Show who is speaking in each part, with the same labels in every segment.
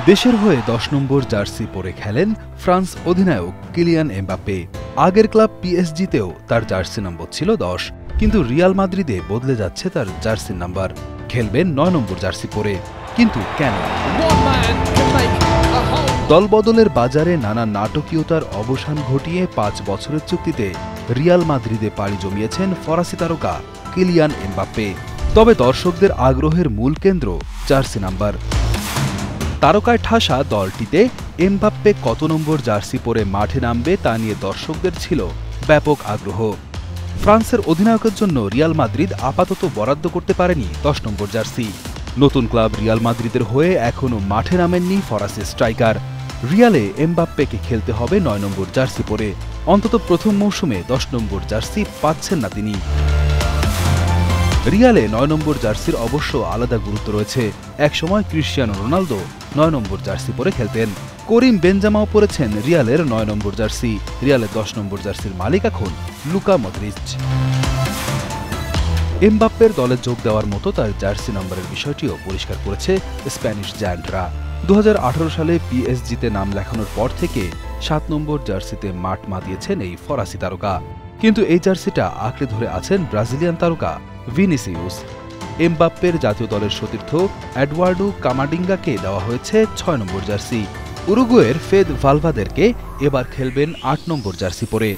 Speaker 1: দেশের হয়ে ১০ নম্বর জার্সি পরে খেলেন ফ্রান্স অধিনায়ক কিলিয়ান এমবাপ্পে। আগের ক্লাব পিএসজিতেও তার জার্সি নম্বর ছিল ১০, কিন্তু রিয়াল মাদ্রিদে বদলে যাচ্ছে তার জার্সির নাম্বার। খেলবেন ৯ নম্বর জার্সি পরে। কিন্তু কেন? দলবদলের বাজারে নানা নাটকীয়তার অবসান ঘটিয়ে ৫ বছরের চুক্তিতে রিয়াল মাদ্রিদে পাড়ি জমিয়েছেন ফরাসি তারকা কিলিয়ান এমবাপ্পে। তবে দর্শকদের আগ্রহের মূল কেন্দ্র জার্সি নাম্বার। তারকায় ঠাসা দলটিতে এমবাপ্পে কত নম্বর জার্সি পরে মাঠে নামবে তা নিয়ে দর্শকদের ছিল ব্যাপক আগ্রহ। ফ্রান্সের অধিনায়কের জন্য রিয়াল মাদ্রিদ আপাতত বরাদ্দ করতে পারেনি ১০ নম্বর জার্সি। নতুন ক্লাব রিয়াল মাদ্রিদের হয়ে এখনও মাঠে নামেননি ফরাসি স্ট্রাইকার। রিয়ালে এমবাপ্পেকে খেলতে হবে ৯ নম্বর জার্সি পরে। অন্তত প্রথম মৌসুমে ১০ নম্বর জার্সি পাচ্ছেন না তিনি। রিয়ালে ৯ নম্বর জার্সির অবশ্য আলাদা গুরুত্ব রয়েছে। একসময় ক্রিশ্চিয়ানো রোনালদো ৯ নম্বর জার্সি পরে খেলতেন। করিম বেনজেমাও পরেছেন রিয়ালের ৯ নম্বর জার্সি। রিয়ালের ১০ নম্বর জার্সির মালিক এখন লুকা মদ্রিচ। এমবাপ্পের দলে যোগ দেওয়ার মতো তার জার্সি নম্বরের বিষয়টিও পরিষ্কার করেছে স্প্যানিশ জায়ান্টরা। ২০১৮ সালে পিএসজিতে নাম লেখানোর পর থেকে ৭ নম্বর জার্সিতে মাঠ মাতিয়েছেন এই ফরাসি তারকা। কিন্তু এই জার্সিটা আঁকড়ে ধরে আছেন ব্রাজিলিয়ান তারকা ভিনিসিউস। এমবাপ্পের জাতীয় দলের সতীর্থ এডওয়ার্ডো কামাডিঙ্গাকে দেওয়া হয়েছে ৬ নম্বর জার্সি। উরুগুয়ের ফেদ ভালভাদেরকে এবার খেলবেন ৮ নম্বর জার্সি পরে।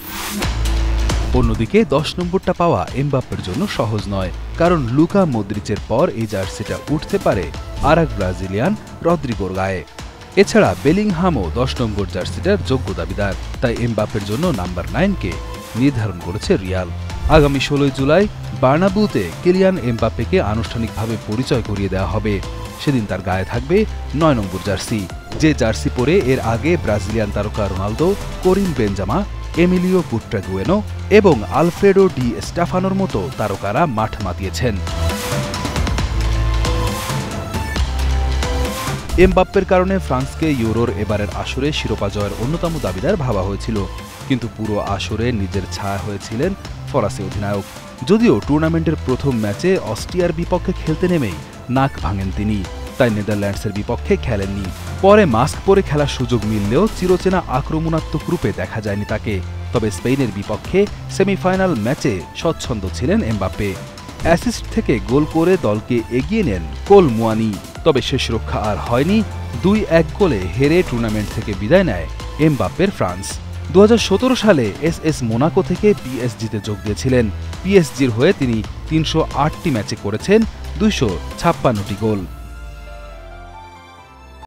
Speaker 1: অন্যদিকে ১০ নম্বরটা পাওয়া এমবাপ্পের জন্য সহজ নয়, কারণ লুকা মদ্রিচের পর এই জার্সিটা উঠতে পারে আর এক ব্রাজিলিয়ান রদ্রিগোর গায়ে। এছাড়া বেলিংহামও ১০ নম্বর জার্সিটার যোগ্য দাবিদার। তাই এমবাপ্পের জন্য নাম্বার ৯কে নির্ধারণ করেছে রিয়াল। আগামী ১৬ জুলাই বার্নাব্যুতে কিলিয়ান এমবাপ্পেকে আনুষ্ঠানিকভাবে পরিচয় করিয়ে দেওয়া হবে। সেদিন তার গায়ে থাকবে ৯ নম্বর জার্সি, যে জার্সি পরে এর আগে ব্রাজিলিয়ান তারকা রোনালদো, করিম বেনজেমা, এমিলিও বুট্রাগুয়েনো এবং আলফ্রেডো ডি স্টাফানোর মতো তারকারা মাঠ মাতিয়েছেন। এমবাপ্পের কারণে ফ্রান্সকে ইউরোর এবারের আসরে শিরোপা জয়ের অন্যতম দাবিদার ভাবা হয়েছিল, কিন্তু পুরো আসরে নিজের ছায়া হয়েছিলেন ফরাসি অধিনায়ক। যদিও টুর্নামেন্টের প্রথম ম্যাচে অস্ট্রিয়ার বিপক্ষে খেলতে নেমেই নাক ভাঙেন তিনি, তাই নেদারল্যান্ডসের বিপক্ষে খেলেননি। পরে মাস্ক পরে খেলার সুযোগ মিললেও চিরচেনা আক্রমণাত্মক রূপে দেখা যায়নি তাকে। তবে স্পেনের বিপক্ষে সেমিফাইনাল ম্যাচে স্বচ্ছন্দ ছিলেন এমবাপ্পে। অ্যাসিস্ট থেকে গোল করে দলকে এগিয়ে নেন কোল মুয়ানি। তবে শেষ রক্ষা আর হয়নি। ২-১ গোলে হেরে টুর্নামেন্ট থেকে বিদায় নেয় এমবাপ্পের ফ্রান্স। ২০১৭ সালে এসএস মোনাকো থেকে পিএসজিতে যোগ দিয়েছিলেন। পিএসজির হয়ে তিনি ৩০৮টি ম্যাচে করেছেন ২৫৬টি গোল।